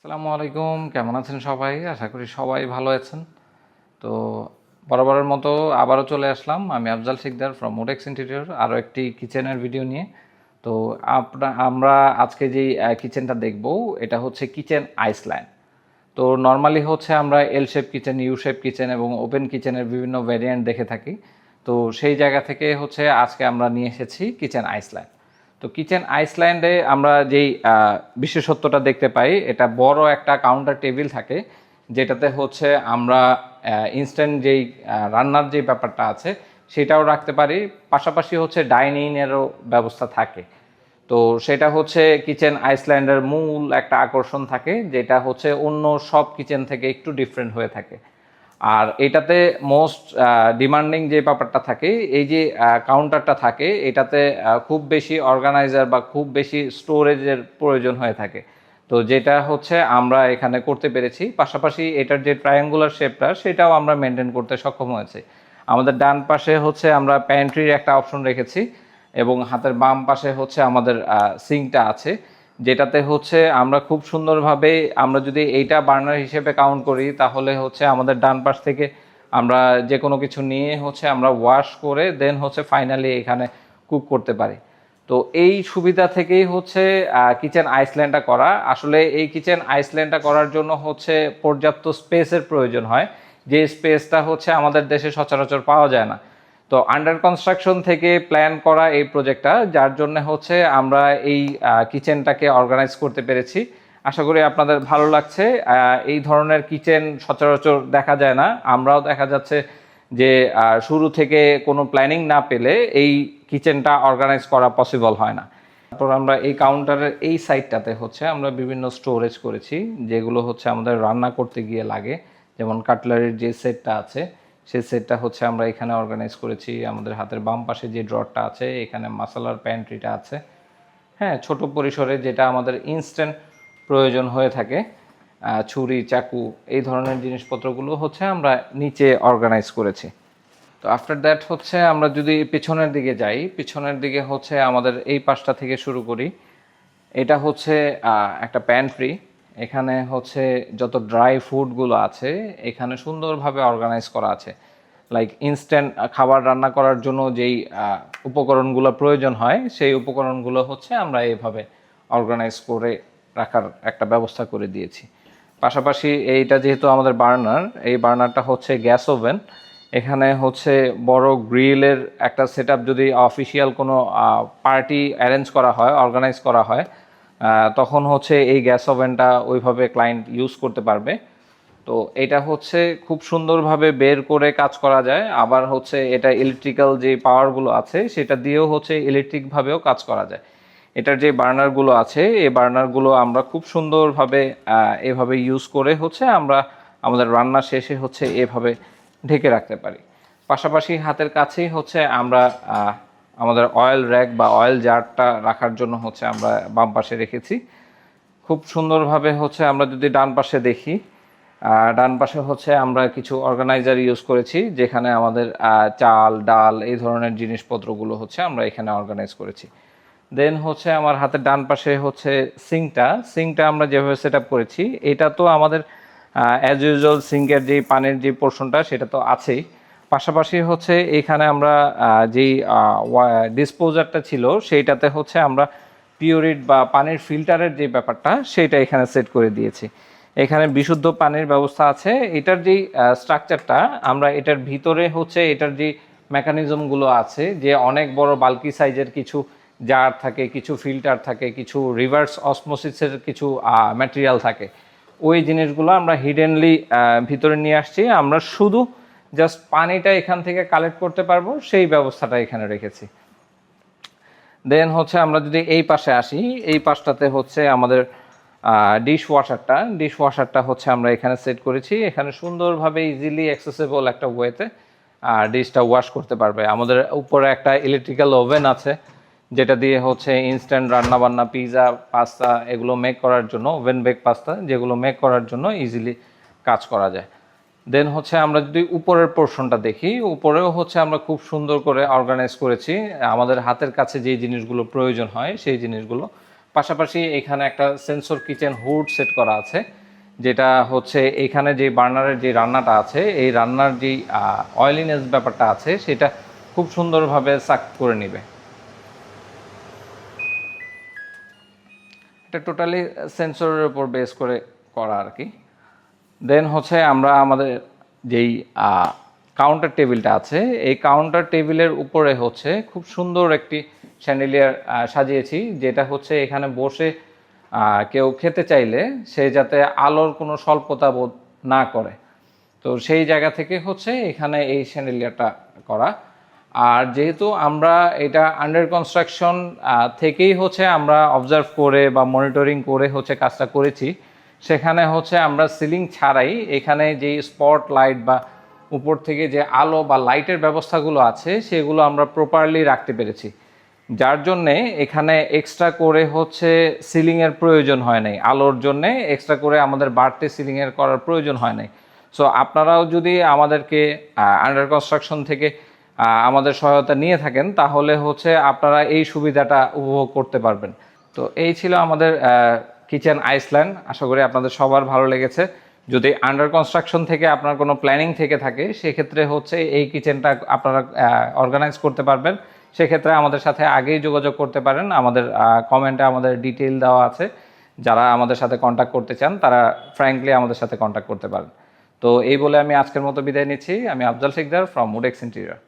আসসালামু আলাইকুম, কেমন আছেন সবাই? আশা করি সবাই ভালো আছেন। তো বরাবরের মতো আবারও চলে আসলাম আমি আফজাল শিকদার ফ্রম মোডেক্স ইন্টেরিয়র আরও একটি কিচেনের ভিডিও নিয়ে। তো আমরা আজকে যেই কিচেনটা দেখব এটা হচ্ছে কিচেন আইসল্যান্ড। তো নর্মালি হচ্ছে আমরা এল shape kitchen, you shape kitchen এবং ওপেন কিচেনের বিভিন্ন ভ্যারিয়েন্ট দেখে থাকি। তো সেই জায়গা থেকে হচ্ছে আজকে আমরা নিয়ে এসেছি কিচেন আইসল্যান্ড। তো কিচেন আইসল্যান্ডে আমরা যেই বিশেষত্বটা দেখতে পাই, এটা বড় একটা কাউন্টার টেবিল থাকে, যেটাতে হচ্ছে আমরা ইনস্ট্যান্ট যেই রান্নার যে ব্যাপারটা আছে সেটাও রাখতে পারি, পাশাপাশি হচ্ছে ডাইনিংয়েরও ব্যবস্থা থাকে। তো সেটা হচ্ছে কিচেন আইসল্যান্ডের মূল একটা আকর্ষণ থাকে, যেটা হচ্ছে অন্য সব কিচেন থেকে একটু ডিফারেন্ট হয়ে থাকে। আর এটাতে মোস্ট ডিমান্ডিং যে ব্যাপারটা থাকে, এই যে কাউন্টারটা থাকে, এটাতে খুব বেশি অর্গানাইজার বা খুব বেশি স্টোরেজের প্রয়োজন হয়ে থাকে। তো যেটা হচ্ছে আমরা এখানে করতে পেরেছি, পাশাপাশি এটার যে ট্রায়াঙ্গুলার শেপটা সেটাও আমরা মেনটেন করতে সক্ষম হয়েছি। আমাদের ডান পাশে হচ্ছে আমরা প্যান্ট্রির একটা অপশন রেখেছি এবং হাতের বাম পাশে হচ্ছে আমাদের সিঙ্কটা আছে, যেটাতে হচ্ছে আমরা খুব সুন্দরভাবে, আমরা যদি এইটা বার্নার হিসেবে কাউন্ট করি তাহলে হচ্ছে আমাদের ডান পাশ থেকে আমরা যে কোনো কিছু নিয়ে হচ্ছে আমরা ওয়াশ করে দেন হচ্ছে ফাইনালি এখানে কুক করতে পারি। তো এই সুবিধা থেকেই হচ্ছে কিচেন আইসল্যান্ডটা করা। আসলে এই কিচেন আইসল্যান্ডটা করার জন্য হচ্ছে পর্যাপ্ত স্পেসের প্রয়োজন হয়, যে স্পেসটা হচ্ছে আমাদের দেশে সচরাচর পাওয়া যায় না। তো আন্ডার কনস্ট্রাকশন থেকে প্ল্যান করা এই প্রজেক্টটা, যার জন্য হচ্ছে আমরা এই কিচেনটাকে অর্গানাইজ করতে পেরেছি। আশা করি আপনাদের ভালো লাগছে। এই ধরনের কিচেন সচরাচর দেখা যায় না, আমরাও দেখা যাচ্ছে যে শুরু থেকে কোনো প্ল্যানিং না পেলে এই কিচেনটা অর্গানাইজ করা পসিবল হয় না। তারপর আমরা এই কাউন্টারের এই সাইডটাতে হচ্ছে আমরা বিভিন্ন স্টোরেজ করেছি, যেগুলো হচ্ছে আমাদের রান্না করতে গিয়ে লাগে। যেমন কাটলারির যে সেটটা আছে সেই সেটটা হচ্ছে আমরা এখানে অর্গানাইজ করেছি। আমাদের হাতের বাম পাশে যে ড্ররটা আছে এখানে মশলার প্যান্ট্রিটা আছে। হ্যাঁ, ছোট পরিসরে যেটা আমাদের ইনস্ট্যান্ট প্রয়োজন হয়ে থাকে, ছুরি, চাকু, এই ধরনের জিনিসপত্রগুলো হচ্ছে আমরা নিচে অর্গানাইজ করেছি। তো আফটার দ্যাট হচ্ছে আমরা যদি পিছনের দিকে যাই, পিছনের দিকে হচ্ছে আমাদের এই পাশটা থেকে শুরু করি। এটা হচ্ছে একটা প্যান্ট্রি। এখানে হচ্ছে যত ড্রাই ফুডগুলো আছে এখানে সুন্দরভাবে অর্গানাইজ করা আছে। লাইক ইনস্ট্যান্ট খাবার রান্না করার জন্য যেই উপকরণগুলো প্রয়োজন হয় সেই উপকরণগুলো হচ্ছে আমরা এইভাবে অর্গানাইজ করে রাখার একটা ব্যবস্থা করে দিয়েছি। পাশাপাশি এইটা যেহেতু আমাদের বার্নার, এই বার্নারটা হচ্ছে গ্যাস ওভেন। এখানে হচ্ছে বড় গ্রিলের একটা সেটআপ যদি অফিসিয়াল কোনো পার্টি অ্যারেঞ্জ করা হয়, অর্গানাইজ করা হয়, তখন হচ্ছে এই গ্যাস ওভেনটা ওইভাবে ক্লায়েন্ট ইউজ করতে পারবে। তো এটা হচ্ছে খুব সুন্দরভাবে বের করে কাজ করা যায়, আবার হচ্ছে এটা ইলেকট্রিক্যাল যে পাওয়ারগুলো আছে সেটা দিয়েও হচ্ছে ইলেকট্রিকভাবেও কাজ করা যায়। এটার যে বার্নারগুলো আছে এই বার্নারগুলো আমরা খুব সুন্দরভাবে এভাবে ইউজ করে হচ্ছে আমরা আমাদের রান্না শেষে হচ্ছে এভাবে ঢেকে রাখতে পারি। পাশাপাশি হাতের কাছেই হচ্ছে আমরা আমাদের অয়েল র্যাক বা অয়েল জারটা রাখার জন্য হচ্ছে আমরা বাম পাশে রেখেছি। খুব সুন্দরভাবে হচ্ছে আমরা যদি ডান পাশে দেখি, ডান পাশে হচ্ছে আমরা কিছু অর্গানাইজার ইউজ করেছি, যেখানে আমাদের চাল, ডাল, এই ধরনের জিনিসপত্রগুলো হচ্ছে আমরা এখানে অর্গানাইজ করেছি। দেন হচ্ছে আমার হাতের ডান পাশে হচ্ছে সিঙ্কটা আমরা যেভাবে সেট আপ করেছি, এটা তো আমাদের অ্যাজ ইউজুয়াল সিঙ্কের যে পানির যে পোর্শনটা সেটা তো আছেই। পাশাপাশি হচ্ছে এখানে আমরা যেই ডিসপোজারটা ছিল সেইটাতে হচ্ছে আমরা পিওরিট বা পানির ফিল্টারের যে ব্যাপারটা সেইটা এখানে সেট করে দিয়েছি। এখানে বিশুদ্ধ পানির ব্যবস্থা আছে। এটার যেই স্ট্রাকচারটা, আমরা এটার ভিতরে হচ্ছে এটার যে মেকানিজমগুলো আছে, যে অনেক বড় বাল্কি সাইজের কিছু জার থাকে, কিছু ফিল্টার থাকে, কিছু রিভার্স অসমোসিসের কিছু ম্যাটেরিয়াল থাকে, ওই জিনিসগুলো আমরা হিডেনলি ভিতরে নিয়ে আসছি। আমরা শুধু জাস্ট পানিটা এখান থেকে কালেক্ট করতে পারবো সেই ব্যবস্থাটা এখানে রেখেছি। দেন হচ্ছে আমরা যদি এই পাশে আসি, এই পাশটাতে হচ্ছে আমাদের ডিশ ওয়াশারটা হচ্ছে আমরা এখানে সেট করেছি। এখানে সুন্দরভাবে ইজিলি অ্যাক্সেসেবল একটা ওয়েতে ডিশটা ওয়াশ করতে পারবে। আমাদের উপরে একটা ইলেকট্রিক্যাল ওভেন আছে, যেটা দিয়ে হচ্ছে ইনস্ট্যান্ট রান্নাবান্না, পিৎজা, পাস্তা এগুলো মেক করার জন্য, ওভেন বেক পাস্তা যেগুলো মেক করার জন্য ইজিলি কাজ করা যায়। দেন হচ্ছে আমরা যদি উপরের পোর্শনটা দেখি, উপরেও হচ্ছে আমরা খুব সুন্দর করে অর্গানাইজ করেছি। আমাদের হাতের কাছে যে জিনিসগুলো প্রয়োজন হয় সেই জিনিসগুলো পাশাপাশি এখানে একটা সেন্সর কিচেন হুড সেট করা আছে, যেটা হচ্ছে এখানে যে বার্নারের যে রান্নাটা আছে, এই রান্নার যেই অয়েলিনেস ব্যাপারটা আছে সেটা খুব সুন্দরভাবে সাক করে নেবে। এটা টোটালি সেন্সরের উপর বেস করে করা আর কি। দেন হচ্ছে আমরা আমাদের যেই কাউন্টার টেবিলটা আছে, এই কাউন্টার টেবিলের উপরে হচ্ছে খুব সুন্দর একটি স্যান্ডেলিয়ার সাজিয়েছি, যেটা হচ্ছে এখানে বসে কেউ খেতে চাইলে সে যাতে আলোর কোনো স্বল্পতা বোধ না করে, তো সেই জায়গা থেকে হচ্ছে এখানে এই স্যান্ডেলিয়ারটা করা। আর যেহেতু আমরা এটা আন্ডার কনস্ট্রাকশন থেকেই হচ্ছে আমরা অবজার্ভ করে বা মনিটরিং করে হচ্ছে কাজটা করেছি, সেখানে হচ্ছে আমরা সিলিং ছাড়াই এখানে যেই স্পট লাইট বা উপর থেকে যে আলো বা লাইটের ব্যবস্থাগুলো আছে সেগুলো আমরা প্রপারলি রাখতে পেরেছি, যার জন্যে এখানে এক্সট্রা করে হচ্ছে সিলিংয়ের প্রয়োজন হয় নাই, আলোর জন্যে এক্সট্রা করে আমাদের বাড়তি সিলিংয়ের করার প্রয়োজন হয় নাই। সো আপনারাও যদি আমাদেরকে আন্ডার কনস্ট্রাকশন থেকে আমাদের সহায়তা নিয়ে থাকেন, তাহলে হচ্ছে আপনারা এই সুবিধাটা উপভোগ করতে পারবেন। তো এই ছিল আমাদের কিচেন আইসল্যান্ড। আশা করি আপনাদের সবার ভালো লেগেছে। যদি আন্ডার কনস্ট্রাকশন থেকে আপনার কোনো প্ল্যানিং থেকে থাকে, সেক্ষেত্রে হচ্ছে এই কিচেনটা আপনারা অর্গানাইজ করতে পারবেন। সেক্ষেত্রে আমাদের সাথে আগেই যোগাযোগ করতে পারেন। আমাদের কমেন্টে আমাদের ডিটেইল দেওয়া আছে, যারা আমাদের সাথে কন্ট্যাক্ট করতে চান তারা ফ্র্যাঙ্কলি আমাদের সাথে কন্ট্যাক্ট করতে পারেন। তো এই বলে আমি আজকের মতো বিদায় নিচ্ছি। আমি আফজাল শিকদার ফ্রম মুডেক্স ইন্টেরিয়র।